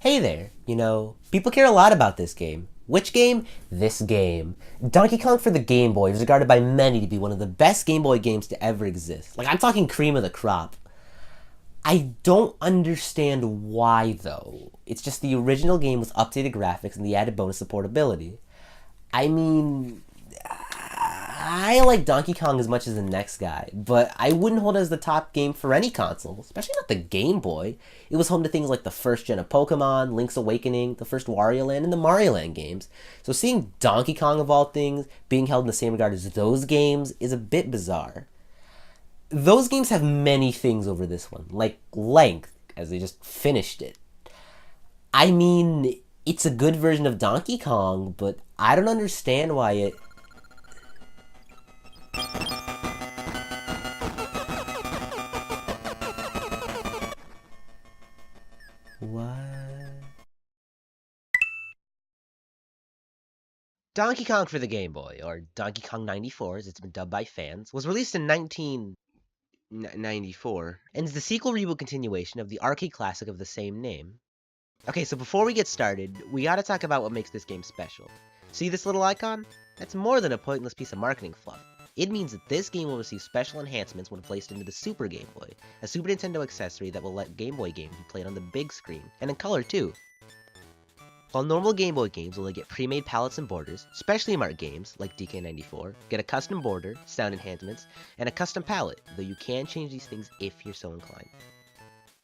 Hey there, people care a lot about this game. Which game? This game. Donkey Kong for the Game Boy is regarded by many to be one of the best Game Boy games to ever exist. Like, I'm talking cream of the crop. I don't understand why, though. It's just the original game with updated graphics and the added bonus supportability. I mean, I like Donkey Kong as much as the next guy, but I wouldn't hold it as the top game for any console, especially not the Game Boy. It was home to things like the first gen of Pokemon, Link's Awakening, the first Wario Land, and the Mario Land games. So seeing Donkey Kong, of all things, being held in the same regard as those games is a bit bizarre. Those games have many things over this one, like length, as they just finished it. I mean, it's a good version of Donkey Kong, but I don't understand why it. What? Donkey Kong for the Game Boy, or Donkey Kong 94 as it's been dubbed by fans, was released in 1994 and is the sequel reboot continuation of the arcade classic of the same name. Okay, so before we get started, we gotta talk about what makes this game special. See this little icon? That's more than a pointless piece of marketing fluff. It means that this game will receive special enhancements when placed into the Super Game Boy, a Super Nintendo accessory that will let Game Boy games be played on the big screen, and in color too. While normal Game Boy games only get pre-made palettes and borders, specially marked games, like DK94, get a custom border, sound enhancements, and a custom palette, though you can change these things if you're so inclined.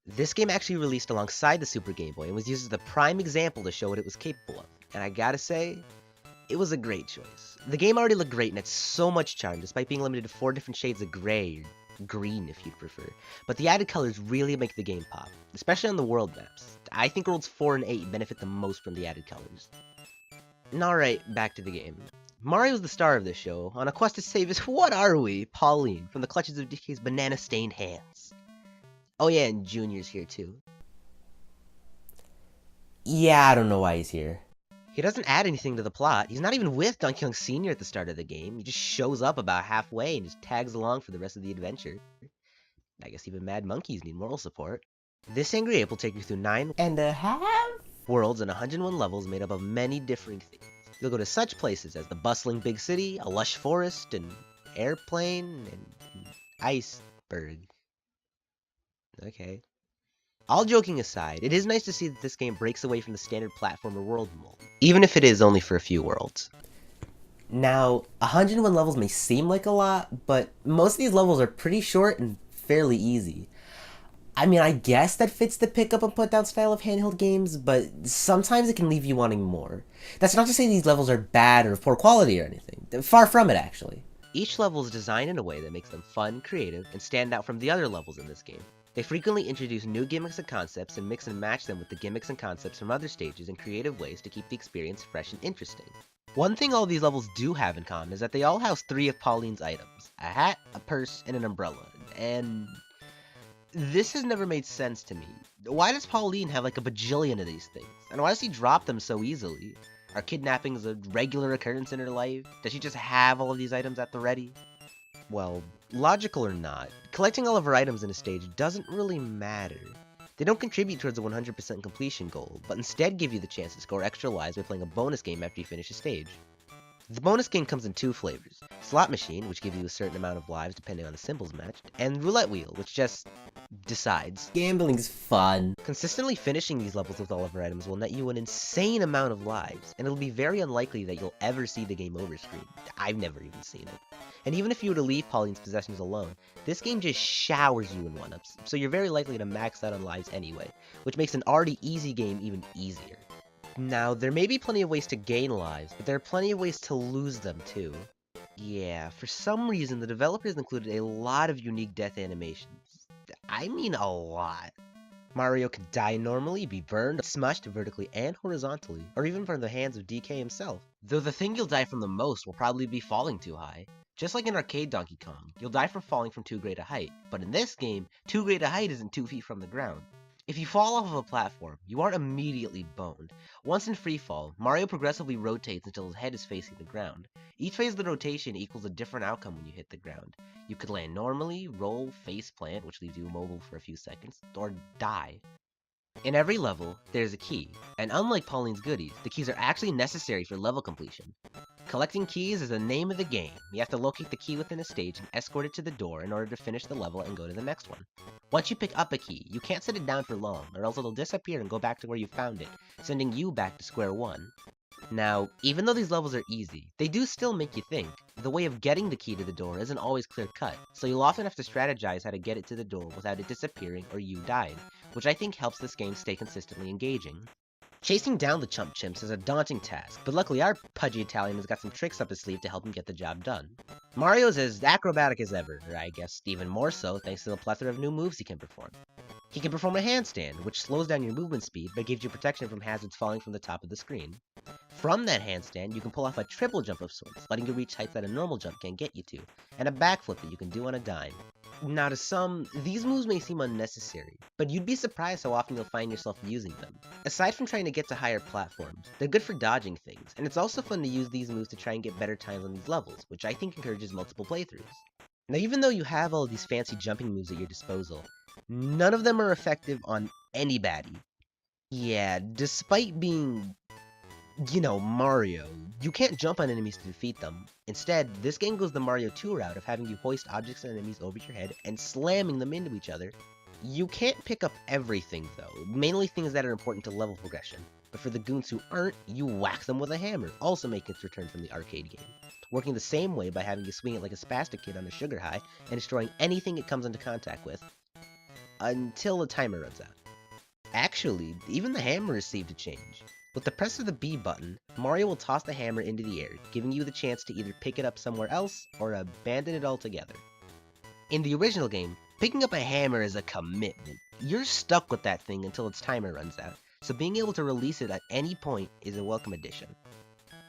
This game actually released alongside the Super Game Boy and was used as the prime example to show what it was capable of, and I gotta say, it was a great choice. The game already looked great and had so much charm despite being limited to 4 different shades of gray, or green if you'd prefer, but the added colors really make the game pop, especially on the world maps. I think Worlds 4 and 8 benefit the most from the added colors. Alright, back to the game. Mario's the star of this show, on a quest to save his what are we, Pauline, from the clutches of DK's banana-stained hands. Oh yeah, and Junior's here too. Yeah, I don't know why he's here. He doesn't add anything to the plot. He's not even with Donkey Kong Sr. at the start of the game. He just shows up about halfway and just tags along for the rest of the adventure. I guess even Mad Monkeys need moral support. This angry ape will take you through 9.5 worlds and 101 levels made up of many different things. You'll go to such places as the bustling big city, a lush forest, an airplane, and iceberg. Okay. All joking aside, it is nice to see that this game breaks away from the standard platformer world mold, even if it is only for a few worlds. Now, 101 levels may seem like a lot, but most of these levels are pretty short and fairly easy. I mean, I guess that fits the pick up and put down style of handheld games, but sometimes it can leave you wanting more. That's not to say these levels are bad or of poor quality or anything. Far from it, actually. Each level is designed in a way that makes them fun, creative, and stand out from the other levels in this game. They frequently introduce new gimmicks and concepts and mix and match them with the gimmicks and concepts from other stages in creative ways to keep the experience fresh and interesting. One thing all these levels do have in common is that they all house 3 of Pauline's items: a hat, a purse, and an umbrella, and this has never made sense to me. Why does Pauline have like a bajillion of these things? And why does he drop them so easily? Are kidnappings a regular occurrence in her life? Does she just have all of these items at the ready? Well, logical or not, collecting all of her items in a stage doesn't really matter. They don't contribute towards a 100% completion goal, but instead give you the chance to score extra lives by playing a bonus game after you finish a stage. The bonus game comes in 2 flavors: Slot Machine, which gives you a certain amount of lives depending on the symbols matched, and Roulette Wheel, which just decides. Gambling's fun. Consistently finishing these levels with all of your items will net you an insane amount of lives, and it'll be very unlikely that you'll ever see the game over screen. I've never even seen it. And even if you were to leave Pauline's possessions alone, this game just showers you in 1-ups, so you're very likely to max out on lives anyway, which makes an already easy game even easier. Now, there may be plenty of ways to gain lives, but there are plenty of ways to lose them too. Yeah, for some reason the developers included a lot of unique death animations. I mean a lot. Mario could die normally, be burned, smushed vertically and horizontally, or even from the hands of DK himself. Though the thing you'll die from the most will probably be falling too high. Just like in arcade Donkey Kong, you'll die from falling from too great a height, but in this game, too great a height isn't 2 feet from the ground. If you fall off of a platform, you aren't immediately boned. Once in freefall, Mario progressively rotates until his head is facing the ground. Each phase of the rotation equals a different outcome when you hit the ground. You could land normally, roll, face plant, which leaves you immobile for a few seconds, or die. In every level, there's a key, and unlike Pauline's goodies, the keys are actually necessary for level completion. Collecting keys is the name of the game. You have to locate the key within a stage and escort it to the door in order to finish the level and go to the next one. Once you pick up a key, you can't set it down for long, or else it'll disappear and go back to where you found it, sending you back to square one. Now, even though these levels are easy, they do still make you think. The way of getting the key to the door isn't always clear-cut, so you'll often have to strategize how to get it to the door without it disappearing or you dying, which I think helps this game stay consistently engaging. Chasing down the chump chimps is a daunting task, but luckily our pudgy Italian has got some tricks up his sleeve to help him get the job done. Mario's as acrobatic as ever, or I guess even more so thanks to the plethora of new moves he can perform. He can perform a handstand, which slows down your movement speed but gives you protection from hazards falling from the top of the screen. From that handstand, you can pull off a triple jump of sorts, letting you reach heights that a normal jump can't get you to, and a backflip that you can do on a dime. Now to some, these moves may seem unnecessary, but you'd be surprised how often you'll find yourself using them. Aside from trying to get to higher platforms, they're good for dodging things, and it's also fun to use these moves to try and get better times on these levels, which I think encourages multiple playthroughs. Now even though you have all of these fancy jumping moves at your disposal, none of them are effective on any baddie. Yeah, despite being, Mario, you can't jump on enemies to defeat them. Instead, this game goes the Mario 2 route of having you hoist objects and enemies over your head and slamming them into each other. You can't pick up everything though, mainly things that are important to level progression. But for the goons who aren't, you whack them with a hammer, also making its return from the arcade game. Working the same way by having you swing it like a spastic kid on a sugar high and destroying anything it comes into contact with, until the timer runs out. Actually, even the hammer received a change. With the press of the B button, Mario will toss the hammer into the air, giving you the chance to either pick it up somewhere else or abandon it altogether. In the original game, picking up a hammer is a commitment. You're stuck with that thing until its timer runs out, so being able to release it at any point is a welcome addition.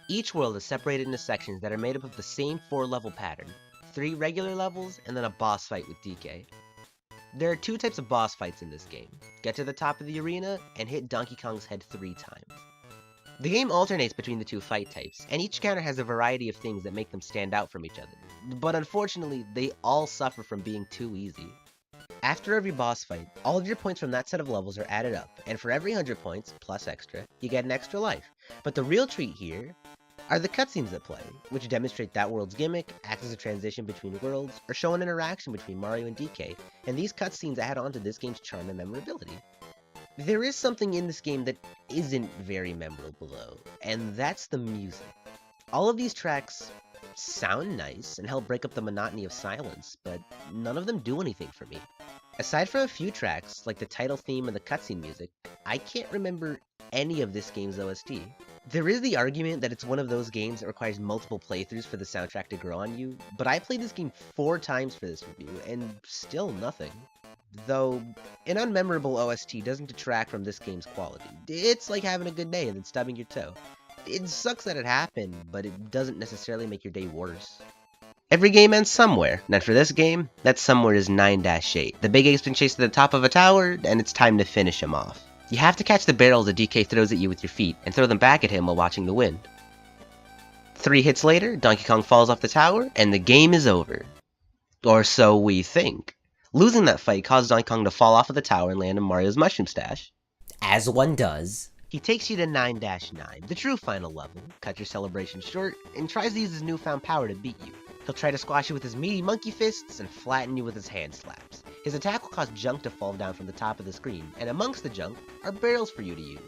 Each world is separated into sections that are made up of the same 4-level pattern, 3 regular levels and then a boss fight with DK. There are 2 types of boss fights in this game. Get to the top of the arena and hit Donkey Kong's head 3 times. The game alternates between the 2 fight types, and each counter has a variety of things that make them stand out from each other, but unfortunately, they all suffer from being too easy. After every boss fight, all of your points from that set of levels are added up, and for every 100 points, plus extra, you get an extra life. But the real treat here are the cutscenes that play, which demonstrate that world's gimmick, act as a transition between worlds, or show an interaction between Mario and DK, and these cutscenes add on to this game's charm and memorability. There is something in this game that isn't very memorable though, and that's the music. All of these tracks sound nice and help break up the monotony of silence, but none of them do anything for me. Aside from a few tracks, like the title theme and the cutscene music, I can't remember any of this game's OST. There is the argument that it's one of those games that requires multiple playthroughs for the soundtrack to grow on you, but I played this game 4 times for this review, and still nothing. Though, an unmemorable OST doesn't detract from this game's quality. It's like having a good day and then stubbing your toe. It sucks that it happened, but it doesn't necessarily make your day worse. Every game ends somewhere, and for this game, that somewhere is 9-8. The big ape's been chased to the top of a tower, and it's time to finish him off. You have to catch the barrels that DK throws at you with your feet, and throw them back at him while watching the wind. 3 hits later, Donkey Kong falls off the tower, and the game is over. Or so we think. Losing that fight caused Donkey Kong to fall off of the tower and land in Mario's mushroom stash. As one does. He takes you to 9-9, the true final level, cuts your celebration short, and tries to use his newfound power to beat you. He'll try to squash you with his meaty monkey fists and flatten you with his hand slaps. His attack will cause junk to fall down from the top of the screen, and amongst the junk are barrels for you to use.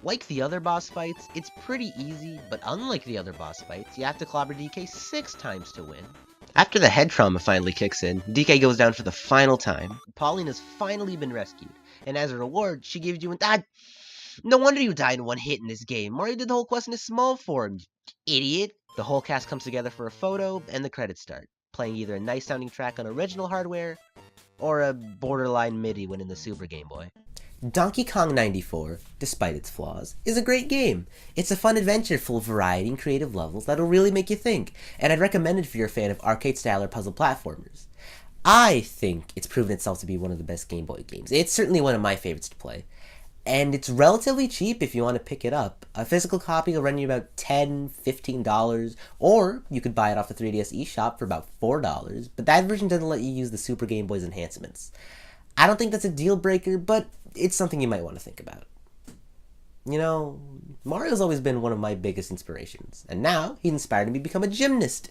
Like the other boss fights, it's pretty easy, but unlike the other boss fights, you have to clobber DK 6 times to win. After the head trauma finally kicks in, DK goes down for the final time. Pauline has finally been rescued, and as a reward, she gives you an no wonder you died in one hit in this game. Mario did the whole quest in a small form, idiot. The whole cast comes together for a photo, and the credits start, playing either a nice sounding track on original hardware, or a borderline MIDI when in the Super Game Boy. Donkey Kong 94, despite its flaws, is a great game. It's a fun adventure full of variety and creative levels that'll really make you think, and I'd recommend it if you're a fan of arcade-style or puzzle platformers. I think it's proven itself to be one of the best Game Boy games. It's certainly one of my favorites to play. And it's relatively cheap if you want to pick it up. A physical copy will run you about $10, $15, or you could buy it off the 3DS eShop for about $4, but that version doesn't let you use the Super Game Boy's enhancements. I don't think that's a deal breaker, but it's something you might want to think about. You know, Mario's always been one of my biggest inspirations, and now he's inspired me to become a gymnast.